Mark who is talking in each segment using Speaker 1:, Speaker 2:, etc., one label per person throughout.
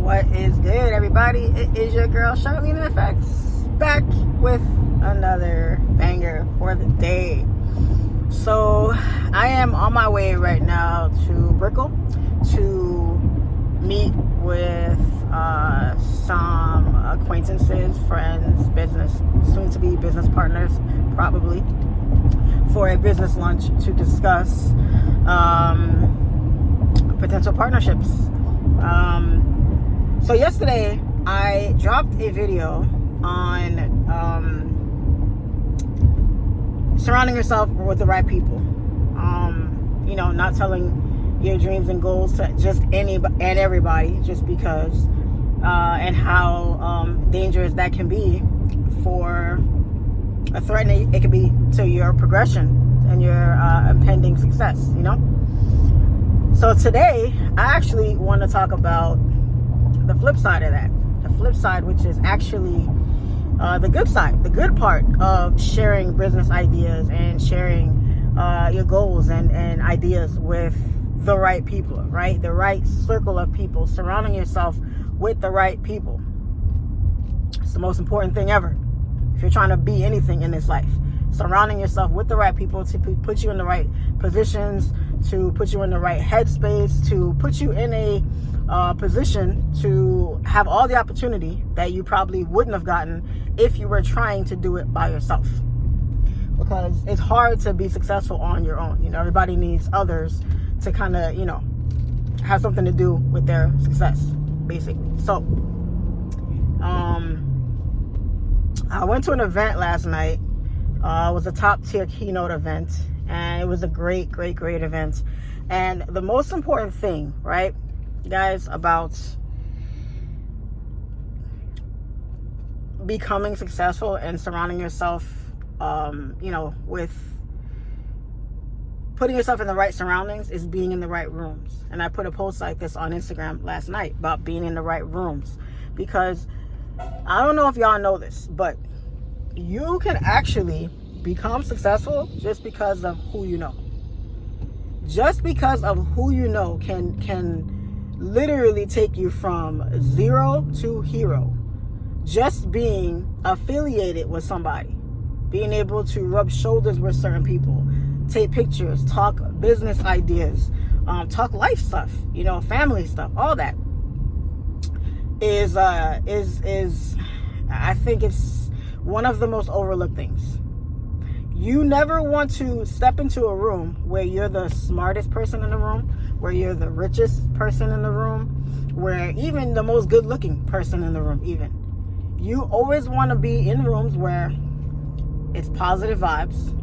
Speaker 1: What is good, everybody? It is your girl SIMPLEFX back with another banger for the day. So I am on my way right now to Brickell to meet with some acquaintances, friends, business, soon-to-be business partners, probably, for a business lunch to discuss potential partnerships. So yesterday I dropped a video on surrounding yourself with the right people. Not telling your dreams and goals to just any and everybody just because, and how dangerous that can be for a threat it can be to your progression and your impending success, So today I actually want to talk about the flip side of that. The flip side, which is actually the good side, the good part of sharing business ideas and sharing your goals and ideas with the right people, right? The right circle of people, surrounding yourself with the right people. It's the most important thing ever. If you're trying to be anything in this life, surrounding yourself with the right people to put you in the right positions, to put you in the right headspace, to put you in a position to have all the opportunity that you probably wouldn't have gotten if you were trying to do it by yourself. Because it's hard to be successful on your own. Everybody needs others to kind of, have something to do with their success, basically. So, I went to an event last night. It was a top tier keynote event, and it was a great event. And the most important thing, right, guys, about becoming successful and surrounding yourself, with putting yourself in the right surroundings is being in the right rooms. And I put a post like this on Instagram last night about being in the right rooms, because I don't know if y'all know this, but you can actually become successful just because of who you know. Just because of who you know can literally take you from zero to hero. Just being affiliated with somebody, being able to rub shoulders with certain people, take pictures, talk business ideas, talk life stuff, family stuff, all that is I think it's one of the most overlooked things. You never want to step into a room where you're the smartest person in the room, where you're the richest person in the room, where even the most good-looking person in the room even. You always want to be in rooms where it's positive vibes,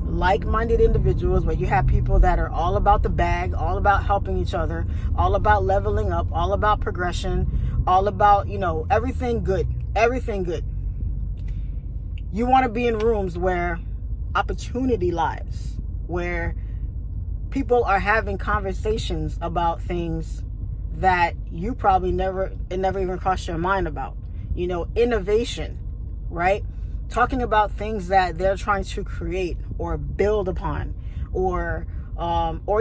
Speaker 1: like-minded individuals, where you have people that are all about the bag, all about helping each other, all about leveling up, all about progression, all about, everything good. You want to be in rooms where opportunity lies, where people are having conversations about things that you probably never even crossed your mind about. Innovation, right? Talking about things that they're trying to create or build upon, or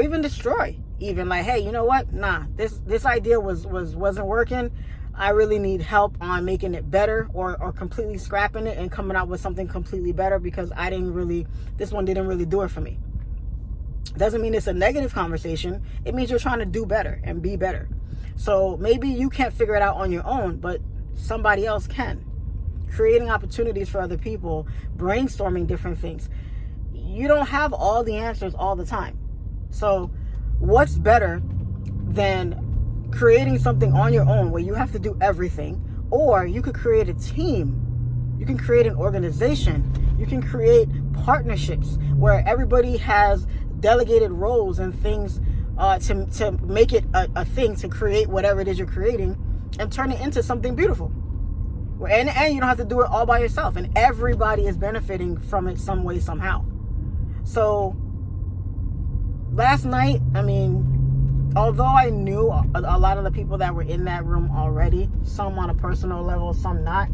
Speaker 1: even destroy. Even like, hey, you know what? Nah, this idea wasn't working. I really need help on making it better, or completely scrapping it and coming out with something completely better, because this one didn't really do it for me. Doesn't mean it's a negative conversation. It means you're trying to do better and be better. So maybe you can't figure it out on your own, but somebody else can. Creating opportunities for other people, brainstorming different things. You don't have all the answers all the time. So what's better than creating something on your own where you have to do everything? Or you could create a team. You can create an organization. You can create partnerships where everybody has delegated roles and things to make it a thing, to create whatever it is you're creating and turn it into something beautiful. And you don't have to do it all by yourself, and everybody is benefiting from it some way, somehow. So last night, although I knew a lot of the people that were in that room already, some on a personal level, some not,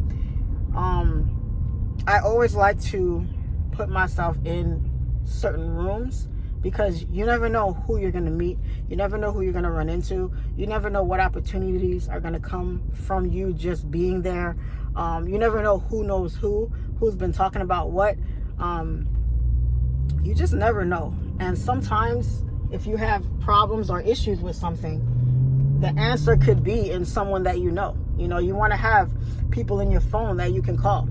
Speaker 1: I always like to put myself in certain rooms because you never know who you're going to meet. You never know who you're going to run into. You never know what opportunities are going to come from you just being there. You never know who knows who's been talking about what. You just never know. And sometimes if you have problems or issues with something, the answer could be in someone that you know. You know, you want to have people in your phone that you can call.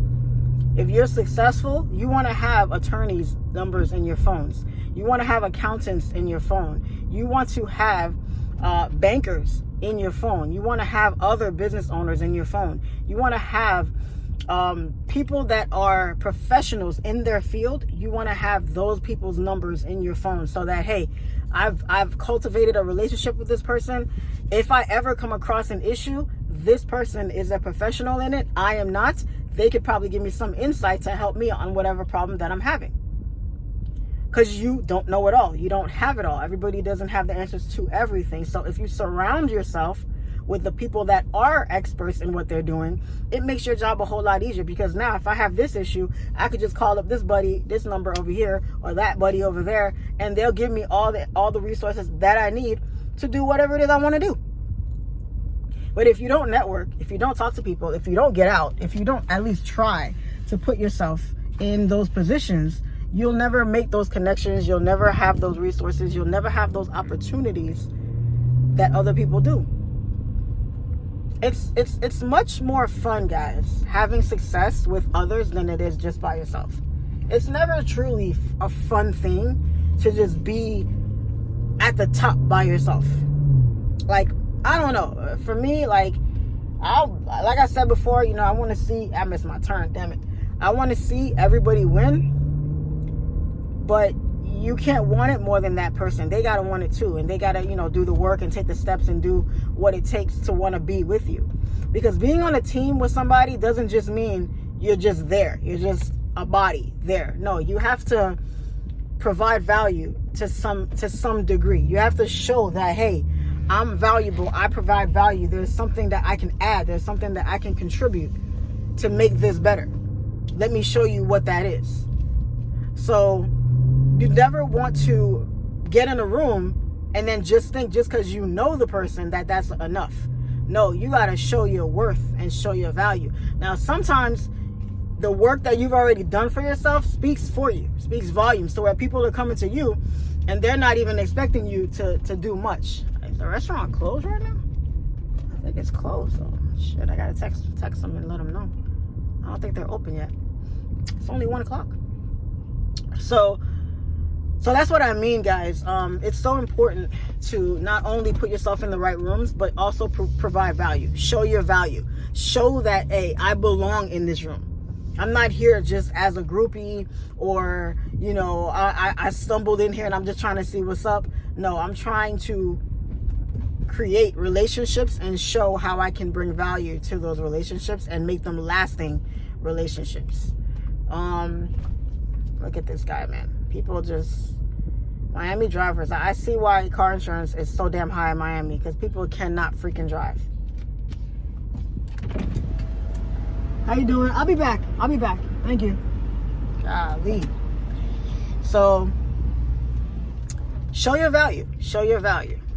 Speaker 1: If you're successful, you want to have attorneys' numbers in your phones. You want to have accountants in your phone. You want to have bankers in your phone. You want to have other business owners in your phone. You want to have people that are professionals in their field. You want to have those people's numbers in your phone so that, hey, I've cultivated a relationship with this person. If I ever come across an issue, this person is a professional in it. I am not. They could probably give me some insight to help me on whatever problem that I'm having. Because you don't know it all. You don't have it all. Everybody doesn't have the answers to everything. So if you surround yourself with the people that are experts in what they're doing, it makes your job a whole lot easier. Because now if I have this issue, I could just call up this buddy, this number over here, or that buddy over there, and they'll give me all the resources that I need to do whatever it is I want to do. But if you don't network, if you don't talk to people, if you don't get out, if you don't at least try to put yourself in those positions, you'll never make those connections. You'll never have those resources. You'll never have those opportunities that other people do. It's much more fun, guys, having success with others than it is just by yourself. It's never truly a fun thing to just be at the top by yourself. Like, I don't know. For me, like I said before, you know, I want to see, I missed my turn, damn it. I want to see everybody win, but you can't want it more than that person. They got to want it too. And they got to, you know, do the work and take the steps and do what it takes to want to be with you. Because being on a team with somebody doesn't just mean you're just there. You're just a body there. No, you have to provide value to some degree. You have to show that, hey, I'm valuable. I provide value. There's something that I can add. There's something that I can contribute to make this better. Let me show you what that is. So you never want to get in a room and then just think just because you know the person that's enough. No, you got to show your worth and show your value. Now, sometimes the work that you've already done for yourself speaks for you, speaks volumes to where people are coming to you and they're not even expecting you to do much. Is the restaurant closed right now? I think it's closed. Oh, shit, I got to text them and let them know. I don't think they're open yet. It's only 1 o'clock. So that's what I mean, guys. It's so important to not only put yourself in the right rooms, but also provide value. Show your value. Show that, hey, I belong in this room. I'm not here just as a groupie or, you know, I stumbled in here and I'm just trying to see what's up. No, I'm trying to create relationships and show how I can bring value to those relationships and make them lasting relationships. Look at this guy, man. People just, Miami drivers. I see why car insurance is so damn high in Miami, because people cannot freaking drive. How you doing? I'll be back. Thank you. Golly. So show your value.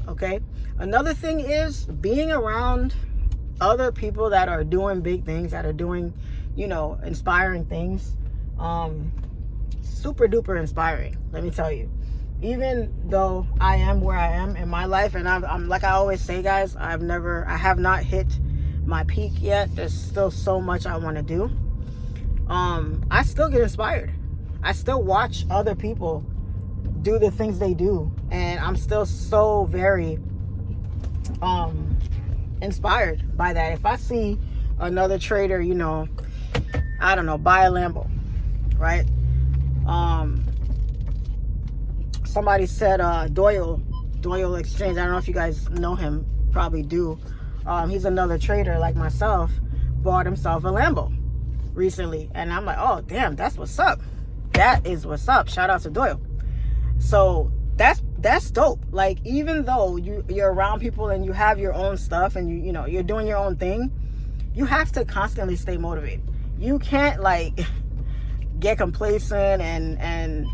Speaker 1: Okay. Another thing is being around other people that are doing big things, that are doing, you know, inspiring things. Super duper inspiring, let me tell you. Even though I am where I am in my life, and I'm like I always say, guys, I have not hit my peak yet. There's still so much I want to do. I still get inspired. I still watch other people do the things they do, and I'm still so very inspired by that. If I see another trader, you know, I don't know, buy a Lambo, right? Somebody said Doyle Exchange. I don't know if you guys know him, probably do. He's another trader like myself, bought himself a Lambo recently, and I'm like, oh damn, that's what's up. That is what's up. Shout out to Doyle. So that's dope. Like, even though you're around people and you have your own stuff and you know you're doing your own thing, you have to constantly stay motivated. You can't like get complacent and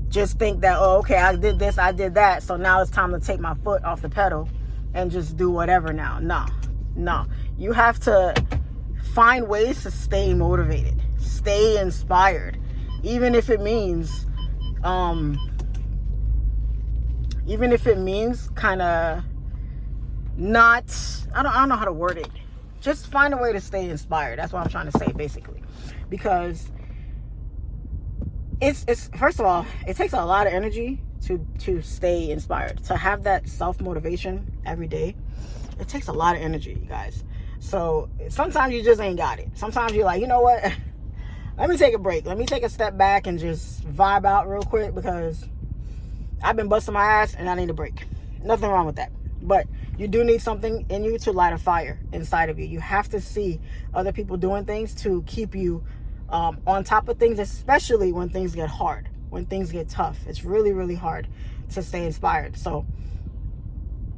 Speaker 1: just think that, oh, okay, I did this, I did that, so now it's time to take my foot off the pedal and just do whatever now. No. You have to find ways to stay motivated, stay inspired, even if it means kind of not, I don't know how to word it. Just find a way to stay inspired. That's what I'm trying to say, basically. Because it's first of all, it takes a lot of energy to stay inspired. To have that self-motivation every day, it takes a lot of energy, you guys. So sometimes you just ain't got it. Sometimes you're like, you know what? Let me take a break. Let me take a step back and just vibe out real quick, because I've been busting my ass and I need a break. Nothing wrong with that. But you do need something in you to light a fire inside of you. You have to see other people doing things to keep you on top of things, especially when things get hard, when things get tough. It's really, really hard to stay inspired. So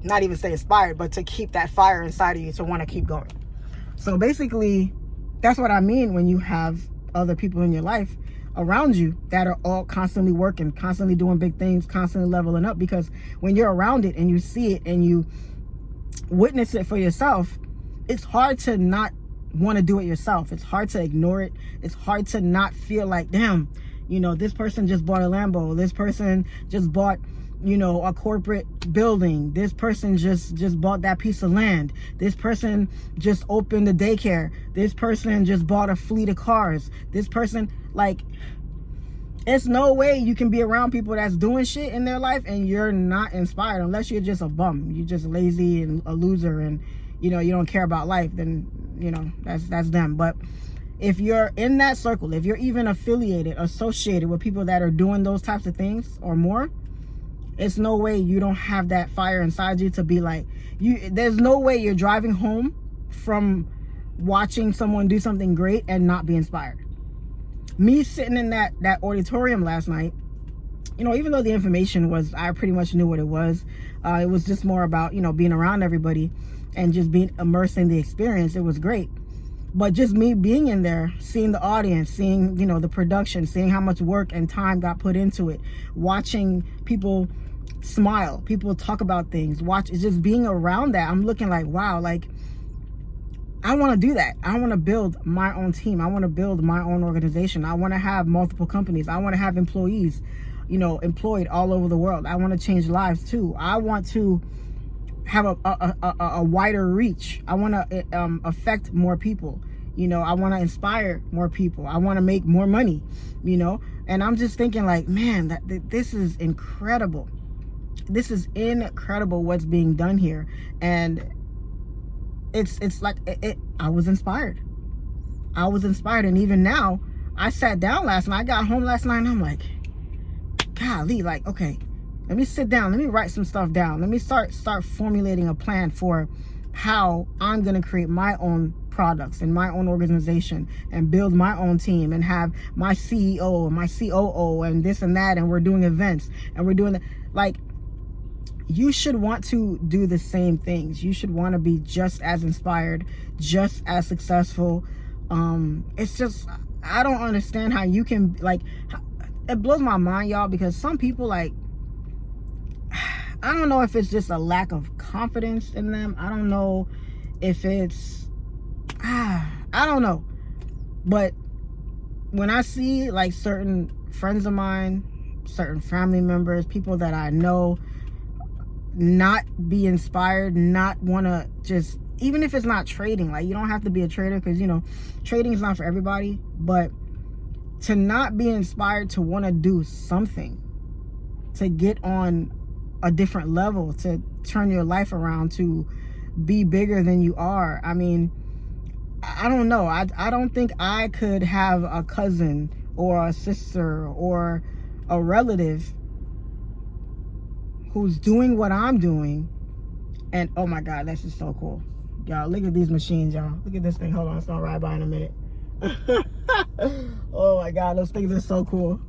Speaker 1: not even stay inspired, but to keep that fire inside of you to want to keep going. So basically, that's what I mean when you have other people in your life around you that are all constantly working, constantly doing big things, constantly leveling up. Because when you're around it and you see it and you witness it for yourself, it's hard to not want to do it yourself. It's hard to ignore it. It's hard to not feel like, damn, you know, this person just bought a Lambo. This person just bought, you know, a corporate building. This person just bought that piece of land. This person just opened a daycare. This person just bought a fleet of cars. This person, like, it's no way you can be around people that's doing shit in their life and you're not inspired, unless you're just a bum. You're just lazy and a loser, and you know, you don't care about life. Then, you know, that's them. But if you're in that circle, if you're even associated with people that are doing those types of things or more, it's no way you don't have that fire inside you to be like, there's no way you're driving home from watching someone do something great and not be inspired. Me sitting in that auditorium last night, you know, even though the information was, I pretty much knew what it was just more about, you know, being around everybody and just being immersed in the experience. It was great. But just me being in there, seeing the audience, seeing, you know, the production, seeing how much work and time got put into it, watching people smile, people talk about things, just being around that, I'm looking like, wow, like, I want to do that. I want to build my own team. I want to build my own organization. I want to have multiple companies. I want to have employees, you know, employed all over the world. I want to change lives too. I want to have a wider reach. I want to affect more people. You know, I want to inspire more people. I want to make more money, you know. And I'm just thinking like, man, this is incredible. This is incredible what's being done here. And it's like I was inspired. And even now, I sat down last night. I got home last night and I'm like, golly, like, okay, let me sit down. Let me write some stuff down. Let me start formulating a plan for how I'm going to create my own products and my own organization and build my own team and have my CEO and my COO and this and that. And we're doing events and we're doing like, you should want to do the same things. You should want to be just as inspired, just as successful. It's just, I don't understand how you can, like, it blows my mind, y'all, because some people, like, I don't know if it's just a lack of confidence in them. I don't know if it's, I don't know. But when I see, like, certain friends of mine, certain family members, people that I know, not be inspired, not want to just, even if it's not trading, like, you don't have to be a trader, because, you know, trading is not for everybody, but to not be inspired to want to do something, to get on a different level, to turn your life around, to be bigger than you are. I mean, I don't know. I don't think I could have a cousin or a sister or a relative who's doing what I'm doing, and oh my god, that's just so cool, y'all. Look at these machines, y'all. Look at this thing. Hold on, it's gonna ride by in a minute. Oh my god, those things are so cool.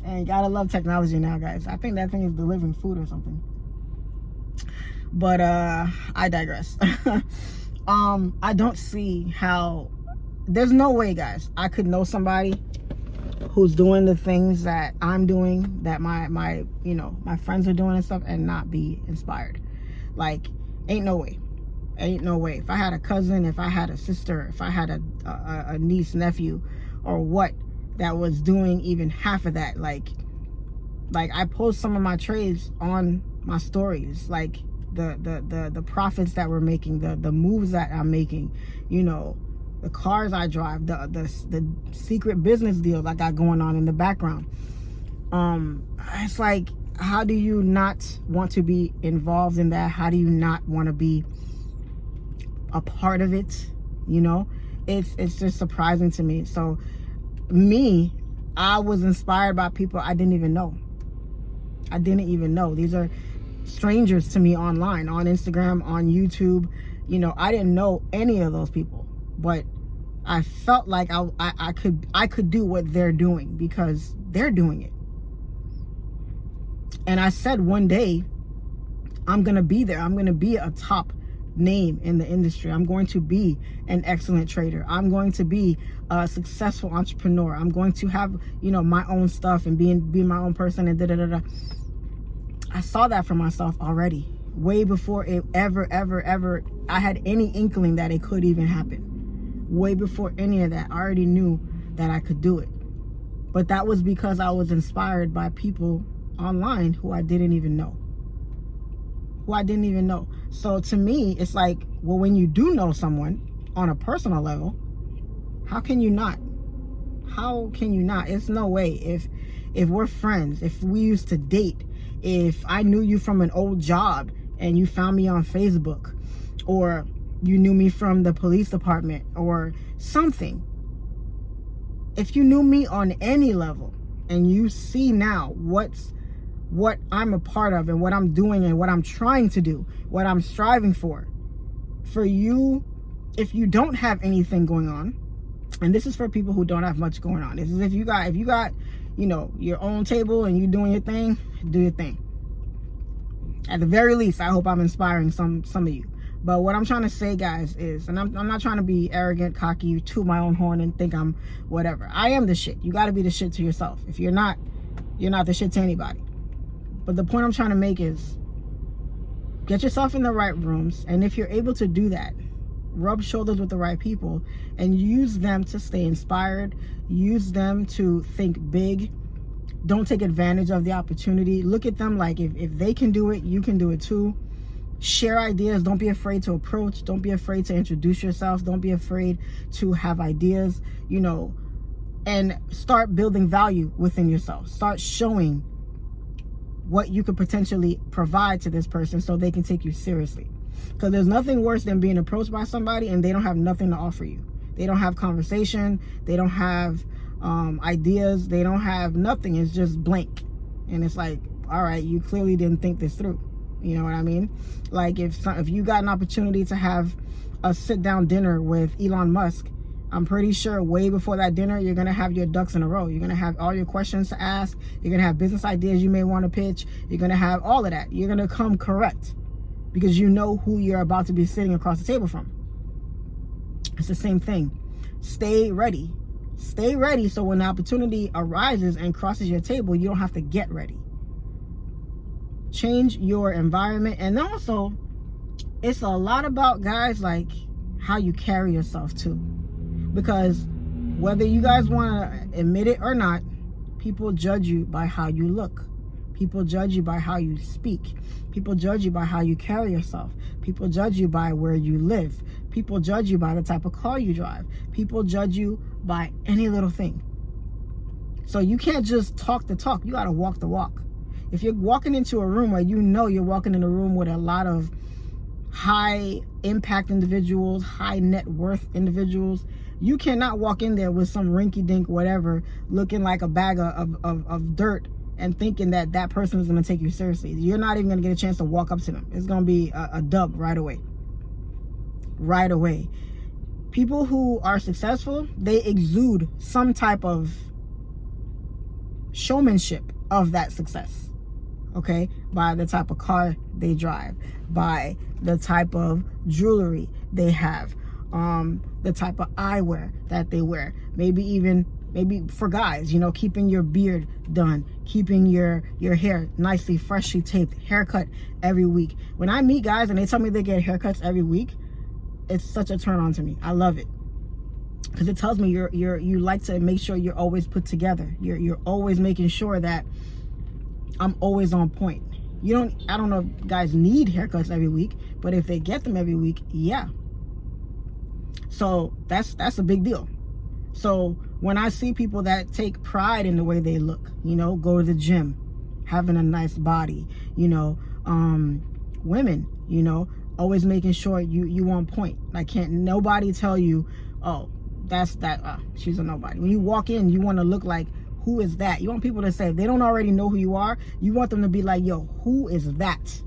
Speaker 1: And you gotta love technology now, guys. I think that thing is delivering food or something, but I digress. I don't see how, there's no way, guys, I could know somebody who's doing the things that I'm doing, that my friends are doing and stuff, and not be inspired. Like, ain't no way. Ain't no way. If I had a cousin, if I had a sister, if I had a niece, nephew, or what, that was doing even half of that, like I post some of my trades on my stories, like the profits that we're making, the moves that I'm making, the cars I drive, the secret business deals I got going on in the background. It's like, how do you not want to be involved in that? How do you not want to be a part of it? It's just surprising to me. So I was inspired by people I didn't even know. These are strangers to me online, on Instagram, on YouTube. I didn't know any of those people, but I felt like I could do what they're doing because they're doing it. And I said, one day I'm gonna be there. I'm gonna be a top name in the industry. I'm going to be an excellent trader. I'm going to be a successful entrepreneur. I'm going to have, my own stuff and be my own person and da-da-da-da. I saw that for myself already, way before it ever I had any inkling that it could even happen. Way before any of that, I already knew that I could do it. But that was because I was inspired by people online who I didn't even know. So to me, it's like, well, when you do know someone on a personal level, how can you not? It's no way. If we're friends, if we used to date, if I knew you from an old job and you found me on Facebook, or you knew me from the police department or something, if you knew me on any level and you see now what I'm a part of and what I'm doing and what I'm trying to do, what I'm striving for you, if you don't have anything going on, and this is for people who don't have much going on. This is if you got your own table and you doing your thing, do your thing. At the very least, I hope I'm inspiring some of you. But what I'm trying to say, guys, is, and I'm not trying to be arrogant, cocky, toot my own horn and think I'm whatever. I am the shit. You got to be the shit to yourself. If you're not, you're not the shit to anybody. But the point I'm trying to make is, get yourself in the right rooms, and if you're able to do that, rub shoulders with the right people and use them to stay inspired, use them to think big. Don't take advantage of the opportunity. Look at them like, if they can do it, you can do it too. Share ideas. Don't be afraid to approach. Don't be afraid to introduce yourself. Don't be afraid to have ideas, and start building value within yourself. Start showing what you could potentially provide to this person so they can take you seriously. Because there's nothing worse than being approached by somebody and they don't have nothing to offer you. They don't have conversation. They don't have ideas. They don't have nothing. It's just blank. And it's like, all right, you clearly didn't think this through. You know what I mean? Like, if you got an opportunity to have a sit-down dinner with Elon Musk, I'm pretty sure way before that dinner, you're going to have your ducks in a row. You're going to have all your questions to ask. You're going to have business ideas you may want to pitch. You're going to have all of that. You're going to come correct because you know who you're about to be sitting across the table from. It's the same thing. Stay ready. Stay ready so when the opportunity arises and crosses your table, you don't have to get ready. Change your environment. And also, it's a lot about, guys, like how you carry yourself too. Because whether you guys want to admit it or not, people judge you by how you look. People judge you by how you speak. People judge you by how you carry yourself. People judge you by where you live. People judge you by the type of car you drive. People judge you by any little thing. So you can't just talk the talk. You got to walk the walk. If you're walking into a room where you're walking in a room with a lot of high impact individuals, high net worth individuals, you cannot walk in there with some rinky-dink whatever looking like a bag of dirt and thinking that person is going to take you seriously. You're not even going to get a chance to walk up to them. It's going to be a dub right away. Right away. People who are successful, they exude some type of showmanship of that success. Okay, by the type of car they drive, by the type of jewelry they have, the type of eyewear that they wear, maybe even Maybe for guys, you know, keeping your beard done, keeping your hair nicely, freshly taped, haircut every week. When I meet guys and they tell me they get haircuts every week, it's such a turn on to me. I love it, because it tells me you like to make sure you're always put together. You're always making sure that I'm always on point. I don't know if guys need haircuts every week, but if they get them every week, yeah. So that's a big deal. So when I see people that take pride in the way they look, you know, go to the gym, having a nice body, you know, women, you know, always making sure you on point. Like, can't nobody tell you, oh, she's a nobody. When you walk in, you want to look like, who is that? You want people to say, if they don't already know who you are, you want them to be like, yo, who is that?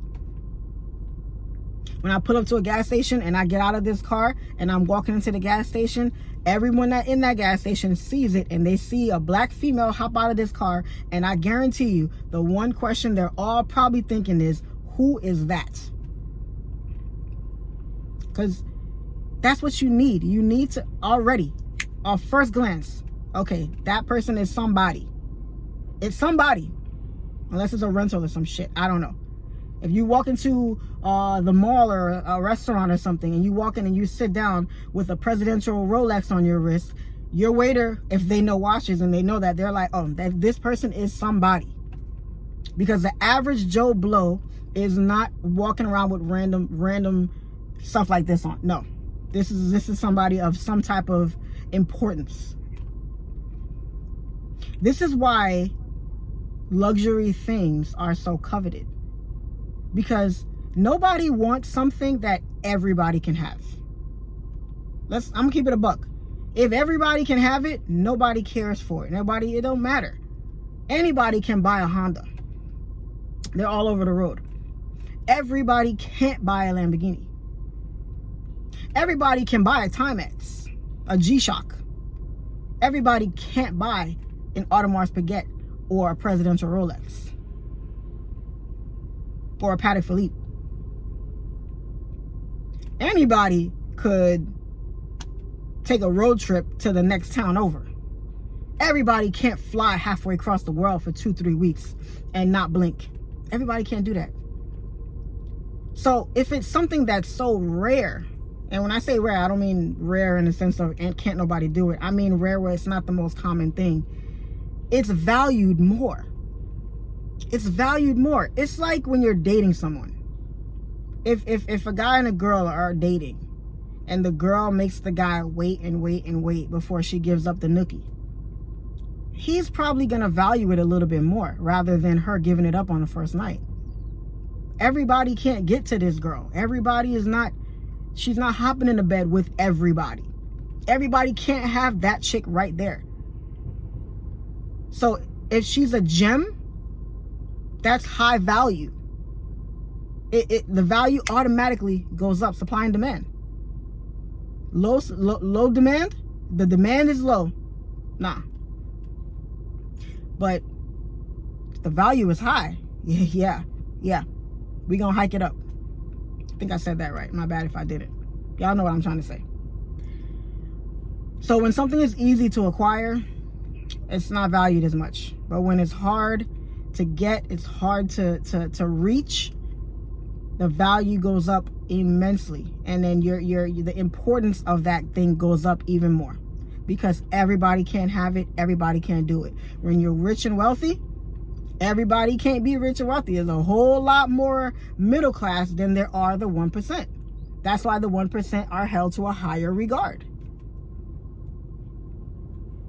Speaker 1: When I pull up to a gas station and I get out of this car and I'm walking into the gas station, everyone that in that gas station sees it, and they see a black female hop out of this car, and I guarantee you the one question they're all probably thinking is, who is that? Because that's what you need. You need to already, off first glance, okay, that person is somebody. It's somebody. Unless it's a rental or some shit. I don't know. If you walk into the mall or a restaurant or something, and you walk in and you sit down with a presidential Rolex on your wrist, your waiter, if they know watches and they know that, they're like, oh, this person is somebody. Because the average Joe Blow is not walking around with random stuff like this on. No, this is somebody of some type of importance. This is why luxury things are so coveted, because nobody wants something that everybody can have. I'm gonna keep it a buck. If everybody can have it, nobody cares for it. It don't matter. Anybody can buy a Honda. They're all over the road. Everybody can't buy a Lamborghini. Everybody can buy a Timex, a G-Shock. Everybody can't buy an Audemars Piguet or a presidential Rolex or a Patek Philippe. Anybody could take a road trip to the next town over. Everybody can't fly halfway across the world for 2-3 weeks and not blink. Everybody can't do that. So if it's something that's so rare, and when I say rare, I don't mean rare in the sense of and can't nobody do it. I mean rare where it's not the most common thing. It's valued more. It's valued more. It's like when you're dating someone. If a guy and a girl are dating, and the girl makes the guy wait and wait and wait before she gives up the nookie, he's probably gonna value it a little bit more rather than her giving it up on the first night. Everybody can't get to this girl. She's not hopping into bed with everybody. Everybody can't have that chick right there. So if she's a gem, that's high value. The value automatically goes up. Supply and demand. Low demand, the demand is low. Nah. But the value is high. Yeah. We gonna hike it up. I think I said that right. My bad if I didn't. Y'all know what I'm trying to say. So when something is easy to acquire, it's not valued as much. But when it's hard to get, it's hard to reach, the value goes up immensely. And then the importance of that thing goes up even more, because everybody can't have it. Everybody can't do it. When you're rich and wealthy, everybody can't be rich and wealthy. There's a whole lot more middle class than there are the 1%. That's why the 1% are held to a higher regard,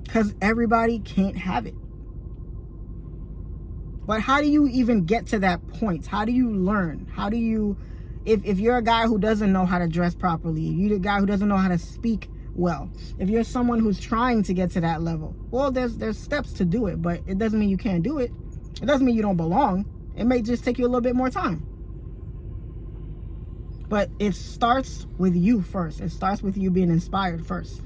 Speaker 1: because everybody can't have it. But how do you even get to that point? How do you learn? How do you, if you're a guy who doesn't know how to dress properly, if you're a guy who doesn't know how to speak well, if you're someone who's trying to get to that level, well, there's steps to do it, but it doesn't mean you can't do it. It doesn't mean you don't belong. It may just take you a little bit more time. But it starts with you first. It starts with you being inspired first.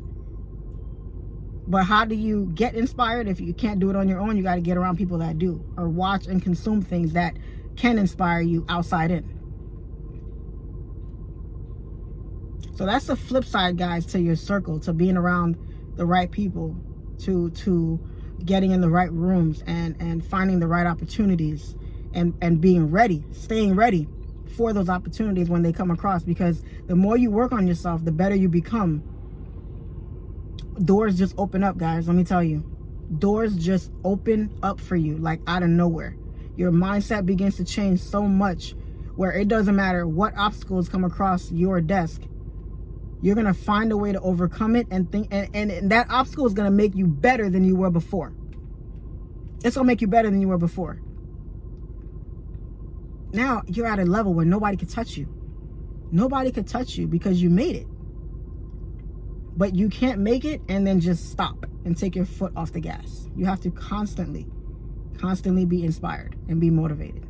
Speaker 1: But how do you get inspired? If you can't do it on your own, you got to get around people that do, or watch and consume things that can inspire you outside in. So that's the flip side, guys, to your circle, to being around the right people to getting in the right rooms and finding the right opportunities and being ready, staying ready for those opportunities when they come across. Because the more you work on yourself, the better you become. Doors just open up, guys. Let me tell you, doors just open up for you like out of nowhere. Your mindset begins to change so much where it doesn't matter what obstacles come across your desk, you're gonna find a way to overcome it and think, and that obstacle is gonna make you better than you were before. It's gonna make you better than you were before. Now you're at a level where nobody can touch you. Nobody can touch you because you made it. But you can't make it and then just stop and take your foot off the gas. You have to constantly be inspired and be motivated.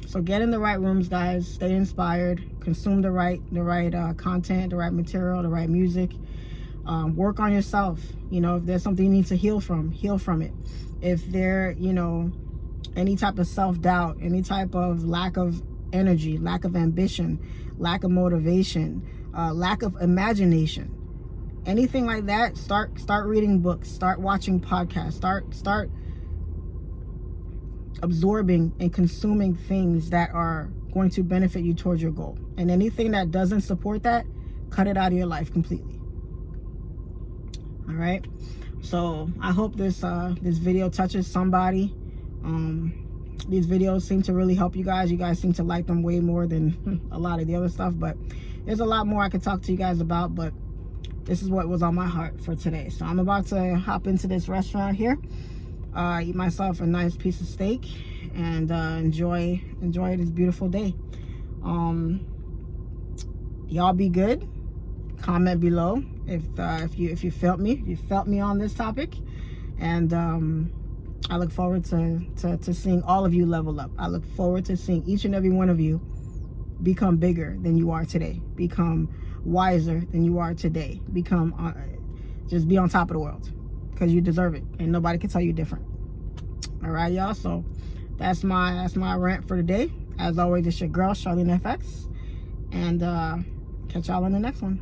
Speaker 1: So get in the right rooms, guys. Stay inspired. Consume the right content, the right material, the right music. Work on yourself. You know, if there's something you need to heal from it. If there, you know, any type of self-doubt, any type of lack of energy, lack of ambition, lack of motivation, lack of imagination, anything like that, start reading books, start watching podcasts, start absorbing and consuming things that are going to benefit you towards your goal. And anything that doesn't support that, cut it out of your life completely. All right, so I hope this video touches somebody. These videos seem to really help you guys. You guys seem to like them way more than a lot of the other stuff, but there's a lot more I could talk to you guys about, but this is what was on my heart for today. So I'm about to hop into this restaurant here, eat myself a nice piece of steak, and enjoy this beautiful day. Y'all be good. Comment below if you felt me on this topic, and I look forward to seeing all of you level up. I look forward to seeing each and every one of you become bigger than you are today, become wiser than you are today, become just be on top of the world, because you deserve it and nobody can tell you different. All right, y'all, so that's my rant for today. As always, it's your girl SIMPLEFX, and catch y'all on the next one.